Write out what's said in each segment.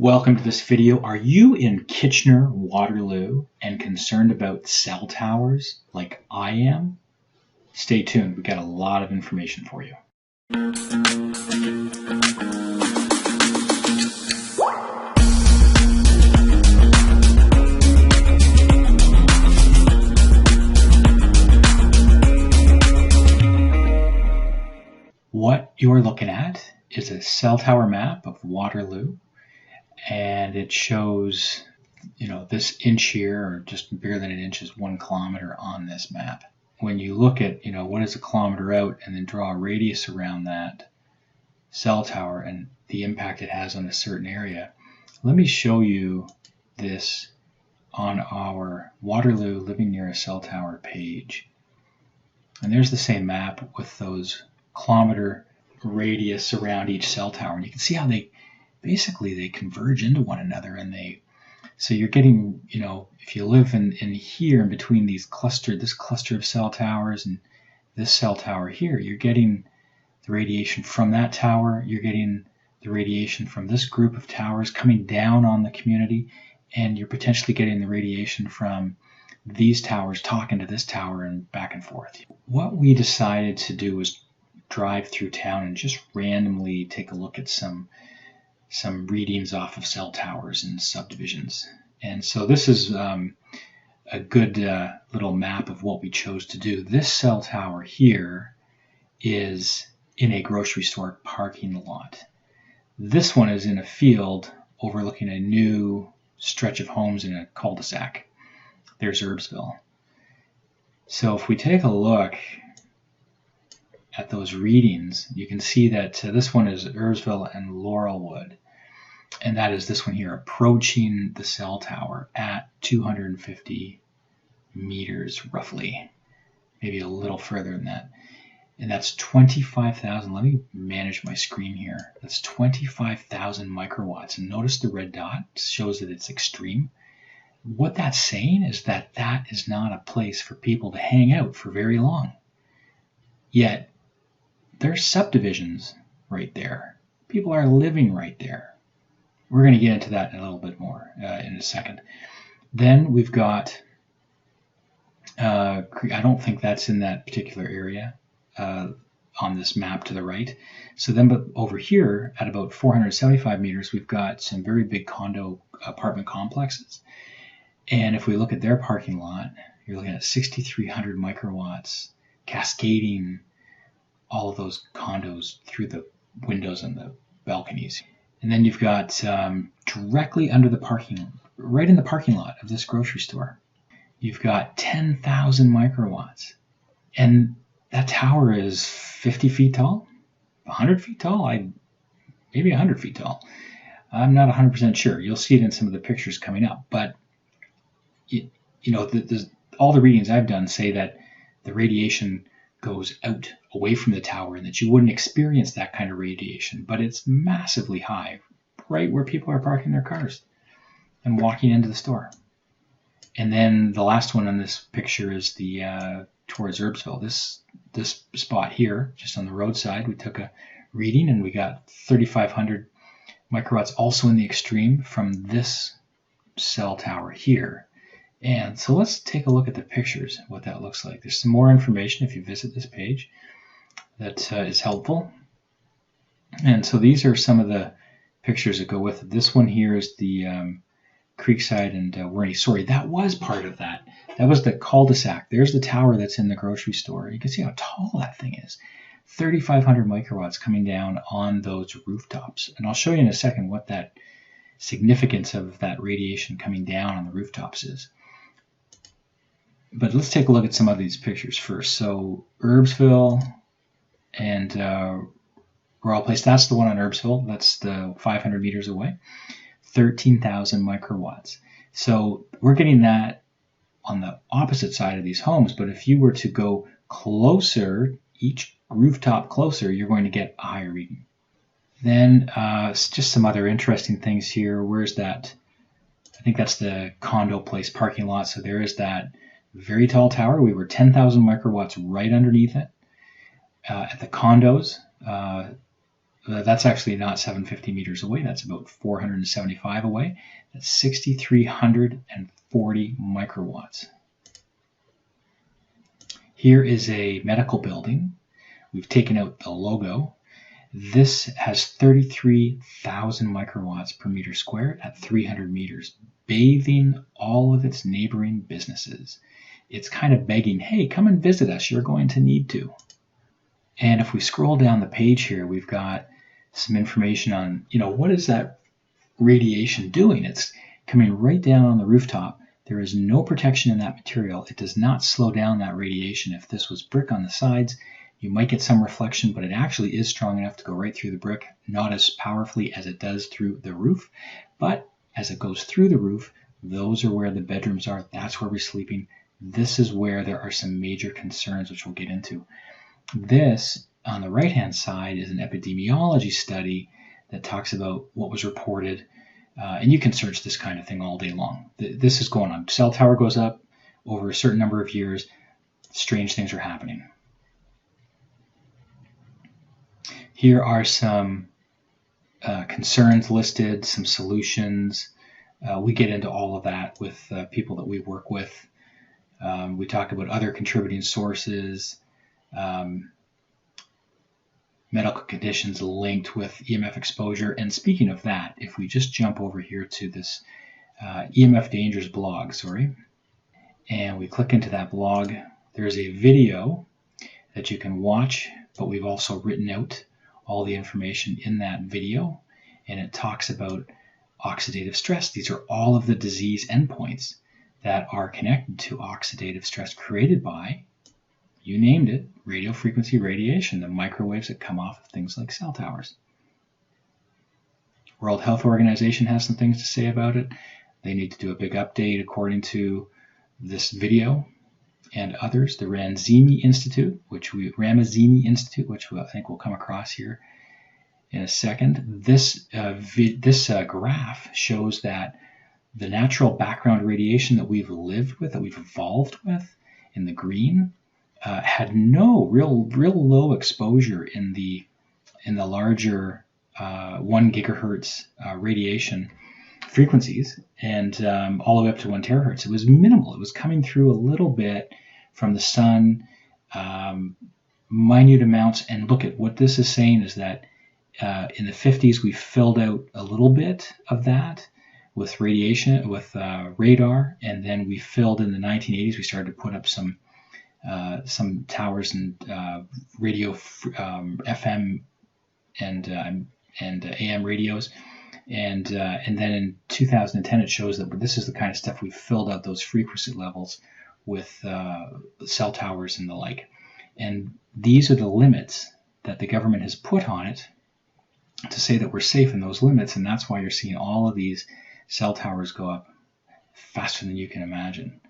Welcome to this video. Are you in Kitchener, Waterloo, and concerned about cell towers like I am? Stay tuned, we've got a lot of information for you. What you're looking at is a cell tower map of Waterloo. And it shows, this inch here, or just bigger than an inch, is 1 kilometer on this map. When you look at, what is a kilometer out and then draw a radius around that cell tower and the impact it has on a certain area, let me show you this on our Waterloo Living Near a Cell Tower page. And there's the same map with those kilometer radius around each cell tower. And you can see how they converge into one another, and so you're getting, if you live in here in between this cluster of cell towers and this cell tower here, you're getting the radiation from that tower, you're getting the radiation from this group of towers coming down on the community, and you're potentially getting the radiation from these towers talking to this tower and back and forth. What we decided to do was drive through town and just randomly take a look at some readings off of cell towers and subdivisions. And so this is a good little map of what we chose to do. This cell tower here is in a grocery store parking lot. This one is in a field overlooking a new stretch of homes in a cul-de-sac. There's Herbsville. So if we take a look at those readings, you can see that this one is Herbsville and Laurelwood, and that is this one here, approaching the cell tower at 250 meters roughly, maybe a little further than that. And that's 25,000. Let me manage my screen here. That's 25,000 microwatts. And notice the red dot shows that it's extreme. What that's saying is that that is not a place for people to hang out for very long. Yet there's subdivisions right there. People are living right there. We're going to get into that in a little bit more in a second. Then we've got, I don't think that's in that particular area on this map to the right. So then, but over here at about 475 meters, we've got some very big condo apartment complexes. And if we look at their parking lot, you're looking at 6,300 microwatts cascading all of those condos through the windows and the balconies. And then you've got directly under the right in the parking lot of this grocery store, you've got 10,000 microwatts. And that tower is 50 feet tall, 100 feet tall, maybe 100 feet tall. I'm not 100% sure. You'll see it in some of the pictures coming up. But, all the readings I've done say that the radiation goes out away from the tower and that you wouldn't experience that kind of radiation, but it's massively high right where people are parking their cars and walking into the store. And then the last one on this picture is the towards Herbsville. This spot here, just on the roadside, we took a reading and we got 3,500 microwatts also in the extreme from this cell tower here. And so let's take a look at the pictures, what that looks like. There's some more information if you visit this page that is helpful. And so these are some of the pictures that go with it. This one here is the Creekside and Werney. Sorry, that was part of that. That was the cul-de-sac. There's the tower that's in the grocery store. You can see how tall that thing is. 3,500 microwatts coming down on those rooftops. And I'll show you in a second what that significance of that radiation coming down on the rooftops is. But let's take a look at some of these pictures first. So Herbsville and Royal Place, that's the one on Herbsville. That's the 500 meters away. 13,000 microwatts. So we're getting that on the opposite side of these homes. But if you were to go closer, each rooftop closer, you're going to get a higher reading. Then just some other interesting things here. Where's that? I think that's the condo place parking lot. So there is that very tall tower. We were 10,000 microwatts right underneath it. At the condos, That's actually not 750 meters away. That's about 475 away. That's 6,340 microwatts. Here is a medical building. We've taken out the logo. This has 33,000 microwatts per meter squared at 300 meters, bathing all of its neighboring businesses. It's kind of begging, hey, come and visit us. You're going to need to. And if we scroll down the page here, we've got some information on, what is that radiation doing? It's coming right down on the rooftop. There is no protection in that material. It does not slow down that radiation. If this was brick on the sides, you might get some reflection, but it actually is strong enough to go right through the brick, not as powerfully as it does through the roof. But as it goes through the roof, those are where the bedrooms are. That's where we're sleeping. This is where there are some major concerns, which we'll get into. This, on the right-hand side, is an epidemiology study that talks about what was reported. And you can search this kind of thing all day long. This is going on. Cell tower goes up over a certain number of years. Strange things are happening. Here are some concerns listed, some solutions. We get into all of that with people that we work with. We talk about other contributing sources, medical conditions linked with EMF exposure. And speaking of that, if we just jump over here to this EMF Dangers blog, and we click into that blog, there's a video that you can watch, but we've also written out all the information in that video, and it talks about oxidative stress. These are all of the disease endpoints that are connected to oxidative stress created by, you named it, radio frequency radiation, the microwaves that come off of things like cell towers. World Health Organization has some things to say about it. They need to do a big update according to this video and others. The Ramazzini Institute, which I think we'll come across here in a second. This graph shows that the natural background radiation that we've lived with, that we've evolved with, in the green, had no real low exposure in the larger 1 gigahertz radiation frequencies, and all the way up to 1 terahertz. It was minimal. It was coming through a little bit from the sun, minute amounts. And look at what this is saying is that in the 50s we filled out a little bit of that with radiation, with radar, and then we filled in the 1980s. We started to put up some towers and radio FM and AM radios. And then in 2010, it shows that this is the kind of stuff we filled out those frequency levels with cell towers and the like. And these are the limits that the government has put on it to say that we're safe in those limits. And that's why you're seeing all of these cell towers go up faster than you can imagine.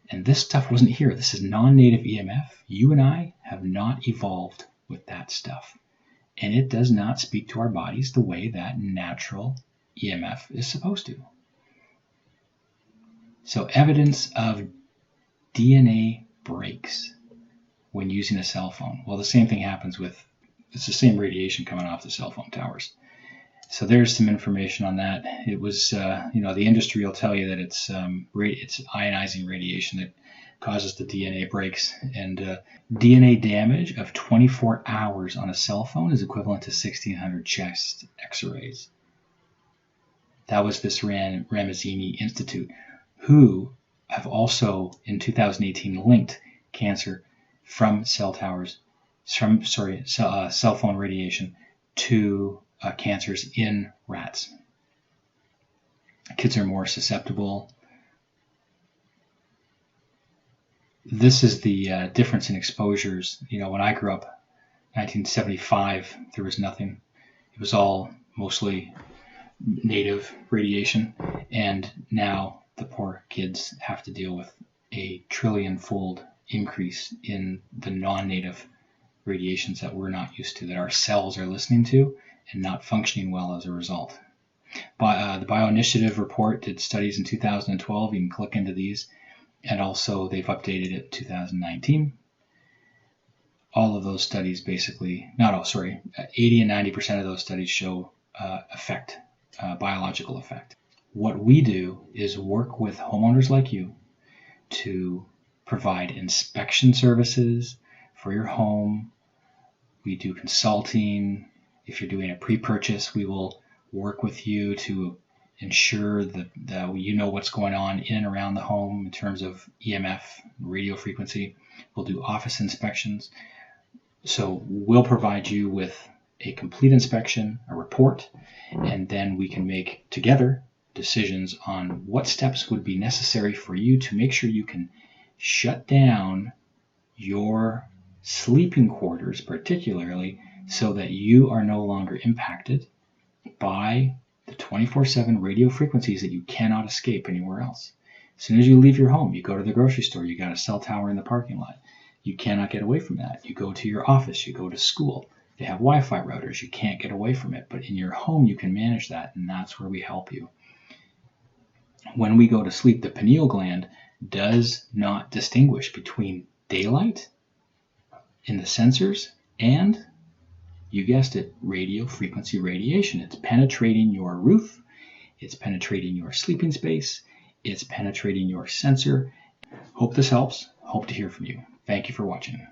And this stuff wasn't here. This is non-native EMF. You and I have not evolved with that stuff. And it does not speak to our bodies the way that natural EMF is supposed to. So evidence of DNA breaks when using a cell phone. Well, the same thing happens it's the same radiation coming off the cell phone towers. So there's some information on that. It was, the industry will tell you that it's ionizing radiation that causes the DNA breaks. And DNA damage of 24 hours on a cell phone is equivalent to 1,600 chest x-rays. That was this Ramazzini Institute, who have also, in 2018, linked cancer from cell towers, cell phone radiation to cancers in rats. Kids are more susceptible. This is the difference in exposures. When I grew up, 1975, there was nothing. It was all mostly native radiation, and now the poor kids have to deal with a trillion-fold increase in the non-native radiations that we're not used to, that our cells are listening to and not functioning well as a result. The Bioinitiative report did studies in 2012. You can click into these, and also they've updated it in 2019. all of those studies basically, not all, sorry, 80 and 90% of those studies show biological effect. What we do is work with homeowners like you to provide inspection services for your home. We do consulting. If you're doing a pre-purchase, we will work with you to ensure that you know what's going on in and around the home in terms of EMF, radio frequency. We'll do office inspections. So we'll provide you with a complete inspection, a report, and then we can make together decisions on what steps would be necessary for you to make sure you can shut down your sleeping quarters, particularly, so that you are no longer impacted by the 24/7 radio frequencies that you cannot escape anywhere else. As soon as you leave your home, you go to the grocery store, you got a cell tower in the parking lot. You cannot get away from that. You go to your office, you go to school. They have Wi-Fi routers. You can't get away from it. But in your home, you can manage that, and that's where we help you. When we go to sleep, the pineal gland does not distinguish between daylight in the sensors and, you guessed it, radio frequency radiation. It's penetrating your roof. It's penetrating your sleeping space. It's penetrating your sensor. Hope this helps. Hope to hear from you. Thank you for watching.